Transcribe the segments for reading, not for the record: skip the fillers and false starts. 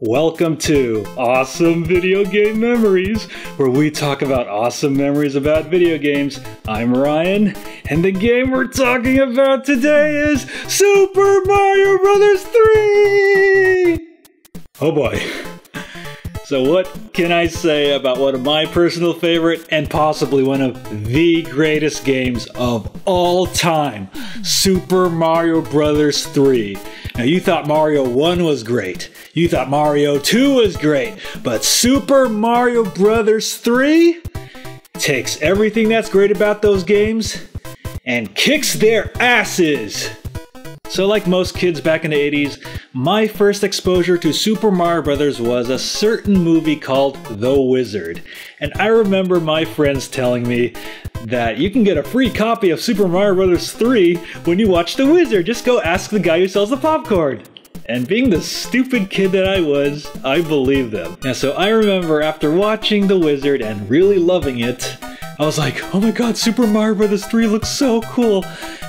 Welcome to Awesome Video Game Memories, where we talk about awesome memories about video games. I'm Ryan, and the game we're talking about today is Super Mario Bros. 3! Oh boy. So what can I say about one of my personal favorite and possibly one of the greatest games of all time, Super Mario Bros. 3. Now you thought Mario 1 was great, you thought Mario 2 was great, but Super Mario Bros. 3 takes everything that's great about those games and kicks their asses! So like most kids back in the 80s, my first exposure to Super Mario Bros. Was a certain movie called The Wizard. And I remember my friends telling me that you can get a free copy of Super Mario Bros. 3 when you watch The Wizard. Just go ask the guy who sells the popcorn. And being the stupid kid that I was, I believed them. And so I remember after watching The Wizard and really loving it, I was like, oh my god, Super Mario Bros. 3 looks so cool.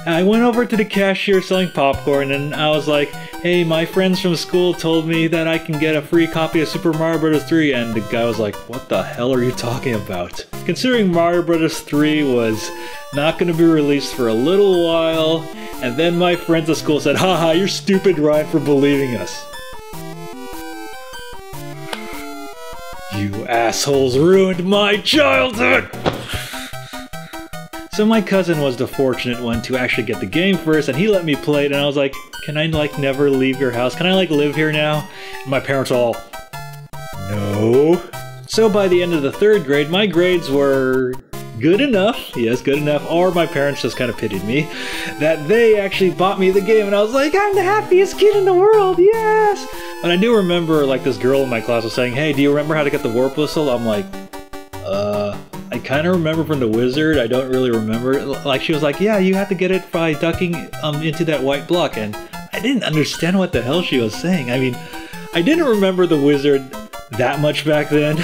And I went over to the cashier selling popcorn and I was like, hey, my friends from school told me that I can get a free copy of Super Mario Bros. 3, and the guy was like, what the hell are you talking about? Considering Mario Bros. 3 was not going to be released for a little while, and then my friends at school said, haha, you're stupid, Ryan, for believing us. You assholes ruined my childhood! So my cousin was the fortunate one to actually get the game first, and he let me play it, and I was like, can I like never leave your house? Can I like live here now? And my parents all, no. So by the end of the 3rd grade, my grades were good enough, yes, good enough, or my parents just kind of pitied me, that they actually bought me the game, and I was like, I'm the happiest kid in the world, yes! But I do remember like this girl in my class was saying, hey, do you remember how to get the warp whistle? I'm like, I kind of remember from The Wizard, I don't really remember. Like, she was like, yeah, you have to get it by ducking into that white block, and I didn't understand what the hell she was saying. I mean, I didn't remember The Wizard that much back then,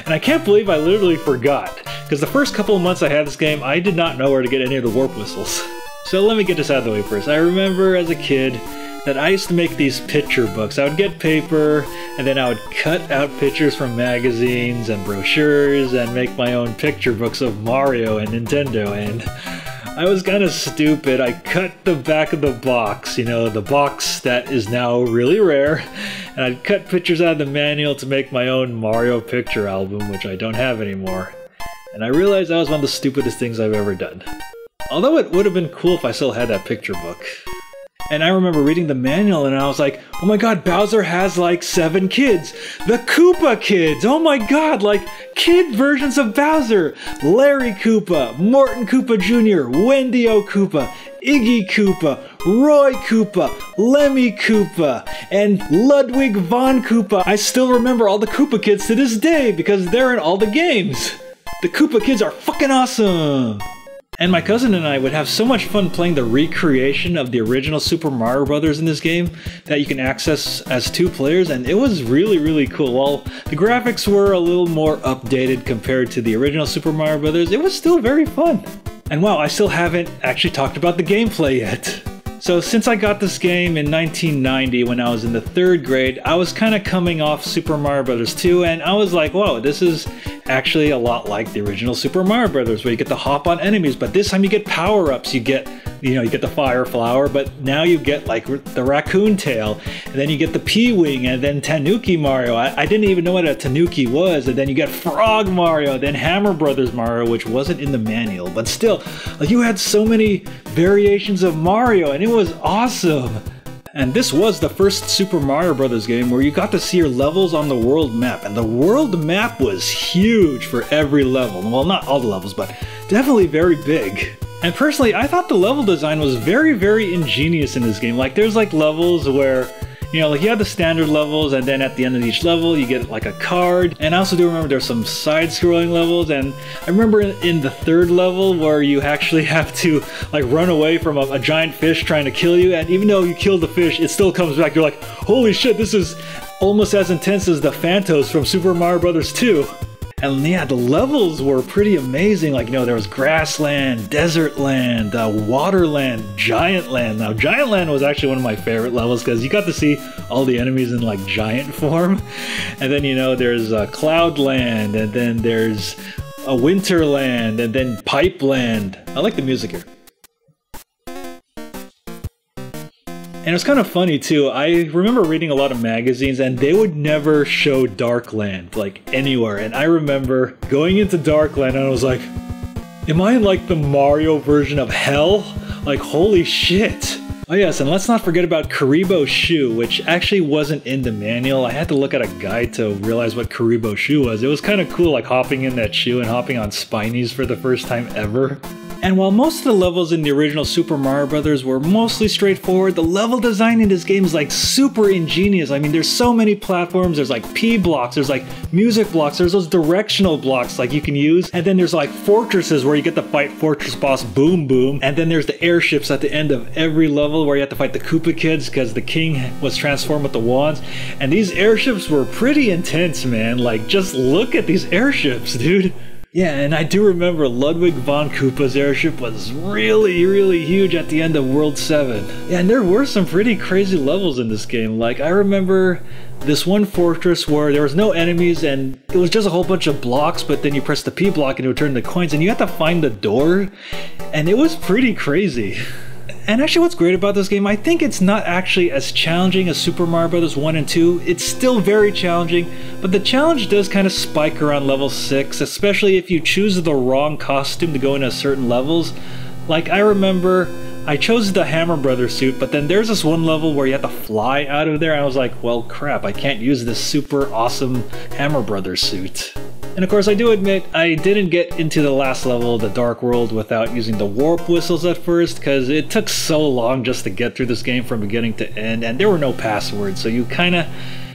and I can't believe I literally forgot, because the first couple of months I had this game, I did not know where to get any of the warp whistles. So let me get this out of the way first. I remember as a kid that I used to make these picture books. I would get paper, and then I would cut out pictures from magazines and brochures and make my own picture books of Mario and Nintendo, and I was kind of stupid. I cut the back of the box, you know, the box that is now really rare, and I'd cut pictures out of the manual to make my own Mario picture album, which I don't have anymore. And I realized that was one of the stupidest things I've ever done. Although it would have been cool if I still had that picture book. And I remember reading the manual and I was like, oh my god, Bowser has like 7 kids. The Koopa kids! Oh my god, like kid versions of Bowser! Larry Koopa, Morton Koopa Jr., Wendy O. Koopa, Iggy Koopa, Roy Koopa, Lemmy Koopa, and Ludwig von Koopa. I still remember all the Koopa kids to this day because they're in all the games. The Koopa kids are fucking awesome! And my cousin and I would have so much fun playing the recreation of the original Super Mario Bros. In this game that you can access as 2 players, and it was really, really cool. While the graphics were a little more updated compared to the original Super Mario Bros., it was still very fun. And wow, I still haven't actually talked about the gameplay yet. So since I got this game in 1990 when I was in the 3rd grade, I was kind of coming off Super Mario Bros. 2, and I was like, whoa, this is actually a lot like the original Super Mario Bros. Where you get to hop on enemies, but this time you get power-ups. You get, you know, you get the fire flower, but now you get like the raccoon tail, and then you get the P-wing, and then Tanuki Mario. I didn't even know what a Tanuki was, and then you get Frog Mario, then Hammer Brothers Mario, which wasn't in the manual, but still, like you had so many variations of Mario, and it was awesome. And this was the first Super Mario Bros. Game where you got to see your levels on the world map, and the world map was huge for every level. Well, not all the levels, but definitely very big. And personally, I thought the level design was very, very ingenious in this game. Like, there's like levels where, you know, like you have the standard levels, and then at the end of each level you get like a card. And I also do remember there's some side-scrolling levels, and I remember in the 3rd level where you actually have to like run away from a giant fish trying to kill you, and even though you kill the fish, it still comes back. You're like, holy shit, this is almost as intense as the Phantos from Super Mario Bros. 2. And yeah, the levels were pretty amazing. Like, you know, there was grassland, desert land, waterland, giant land. Now, giant land was actually one of my favorite levels because you got to see all the enemies in like giant form. And then, you know, there's cloud land, and then there's a winter land, and then pipe land. I like the music here. And it was kind of funny too. I remember reading a lot of magazines and they would never show Darkland, like anywhere. And I remember going into Darkland and I was like, am I in like the Mario version of hell? Like, holy shit. Oh yes, and let's not forget about Karibo Shoe, which actually wasn't in the manual. I had to look at a guide to realize what Karibo Shoe was. It was kind of cool, like hopping in that shoe and hopping on Spinies for the first time ever. And while most of the levels in the original Super Mario Bros. Were mostly straightforward, the level design in this game is like super ingenious. I mean, there's so many platforms, there's like P blocks, there's like music blocks, there's those directional blocks like you can use, and then there's like fortresses where you get to fight fortress boss Boom Boom, and then there's the airships at the end of every level where you have to fight the Koopa Kids because the king was transformed with the wands. And these airships were pretty intense, man. Like, just look at these airships, dude. Yeah, and I do remember Ludwig von Koopa's airship was really huge at the end of World 7. Yeah, and there were some pretty crazy levels in this game. Like, I remember this one fortress where there was no enemies and it was just a whole bunch of blocks, but then you press the P block and it would turn into coins and you had to find the door, and it was pretty crazy. And actually what's great about this game, I think it's not actually as challenging as Super Mario Bros. 1 and 2. It's still very challenging, but the challenge does kind of spike around level 6, especially if you choose the wrong costume to go into certain levels. Like, I remember I chose the Hammer Brothers suit, but then there's this one level where you have to fly out of there, and I was like, well crap, I can't use this super awesome Hammer Brothers suit. And of course, I do admit, I didn't get into the last level, the Dark World, without using the warp whistles at first, because it took so long just to get through this game from beginning to end, and there were no passwords, so you kind of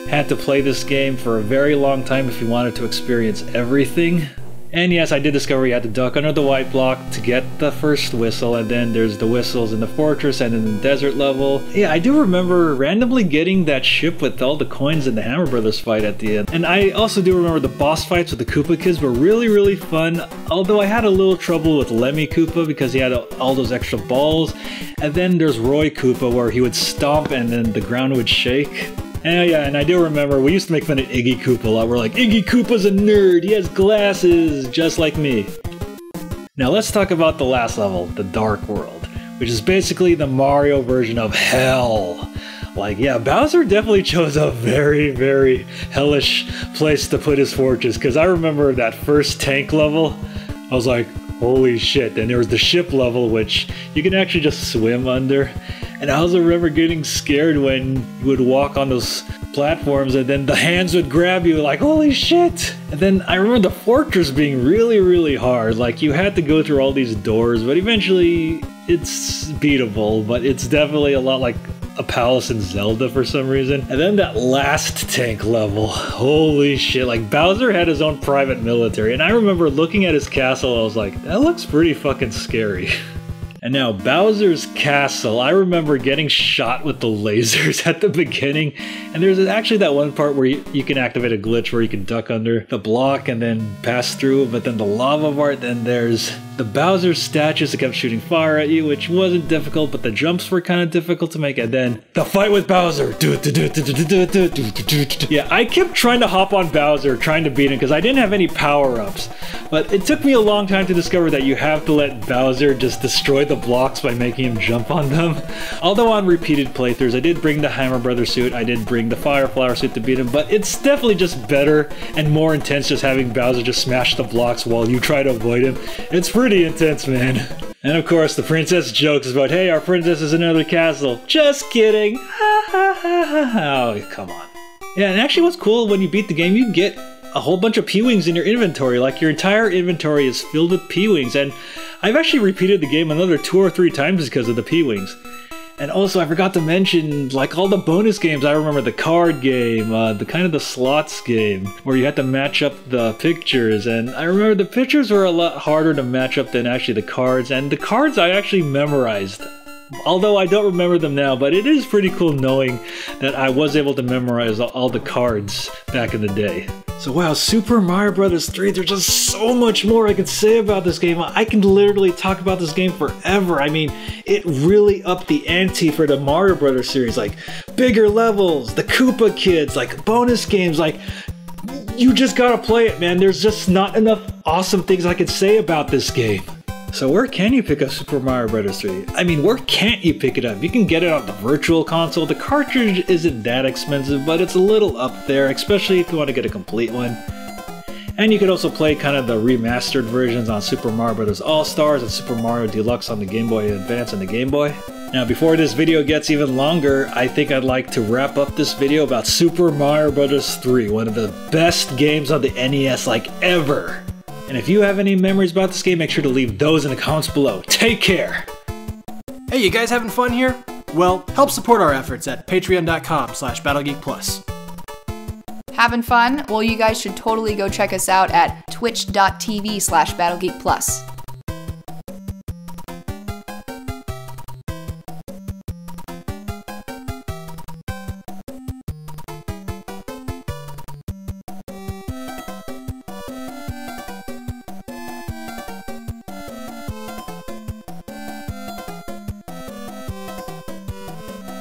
had to play this game for a very long time if you wanted to experience everything. And yes, I did discover you had to duck under the white block to get the first whistle, and then there's the whistles in the fortress and in the desert level. Yeah, I do remember randomly getting that ship with all the coins in the Hammer Brothers fight at the end. And I also do remember the boss fights with the Koopa Kids were really fun, although I had a little trouble with Lemmy Koopa because he had all those extra balls. And then there's Roy Koopa where he would stomp and then the ground would shake. And yeah, and I do remember we used to make fun of Iggy Koopa a lot. We're like, Iggy Koopa's a nerd, he has glasses, just like me. Now let's talk about the last level, the Dark World, which is basically the Mario version of hell. Like, yeah, Bowser definitely chose a very hellish place to put his fortress, because I remember that first tank level, I was like, holy shit. And there was the ship level, which you can actually just swim under. And I also remember getting scared when you would walk on those platforms and then the hands would grab you like, holy shit! And then I remember the fortress being really hard. Like, you had to go through all these doors, but eventually it's beatable, but it's definitely a lot like a palace in Zelda for some reason. And then that last tank level, holy shit, like Bowser had his own private military. And I remember looking at his castle, I was like, that looks pretty fucking scary. And now, Bowser's Castle, I remember getting shot with the lasers at the beginning, and there's actually that one part where you can activate a glitch where you can duck under the block and then pass through, but then the lava part, then there's the Bowser statues that kept shooting fire at you, which wasn't difficult, but the jumps were kind of difficult to make, and then the fight with Bowser! Yeah, I kept trying to hop on Bowser, trying to beat him, because I didn't have any power-ups, but it took me a long time to discover that you have to let Bowser just destroy the blocks by making him jump on them. Although on repeated playthroughs, I did bring the Hammer Brothers suit, I did bring the Fire Flower suit to beat him, but it's definitely just better and more intense just having Bowser just smash the blocks while you try to avoid him. It's pretty intense, man. And of course, the princess jokes about, hey, our princess is in another castle. Just kidding. Oh, come on. Yeah, and actually what's cool, when you beat the game, you get a whole bunch of P-Wings in your inventory. Like, your entire inventory is filled with P-Wings, and I've actually repeated the game another 2 or 3 times because of the P-Wings. And also, I forgot to mention, like, all the bonus games. I remember the card game, the slots game, where you had to match up the pictures. And I remember the pictures were a lot harder to match up than actually the cards. And the cards I actually memorized. Although I don't remember them now, but it is pretty cool knowing that I was able to memorize all the cards back in the day. So wow, Super Mario Bros. 3, there's just so much more I could say about this game. I can literally talk about this game forever. I mean, it really upped the ante for the Mario Bros. Series, like bigger levels, the Koopa Kids, like bonus games, like you just gotta play it, man. There's just not enough awesome things I could say about this game. So where can you pick up Super Mario Bros. 3? I mean, where can't you pick it up? You can get it on the Virtual Console. The cartridge isn't that expensive, but it's a little up there, especially if you want to get a complete one. And you could also play kind of the remastered versions on Super Mario Bros. All-Stars and Super Mario Deluxe on the Game Boy Advance and the Game Boy. Now, before this video gets even longer, I think I'd like to wrap up this video about Super Mario Bros. 3, one of the best games on the NES like ever. And if you have any memories about this game, make sure to leave those in the comments below. Take care! Hey, you guys having fun here? Well, help support our efforts at patreon.com/BattleGeekPlus. Having fun? Well, you guys should totally go check us out at twitch.tv/BattleGeekPlus.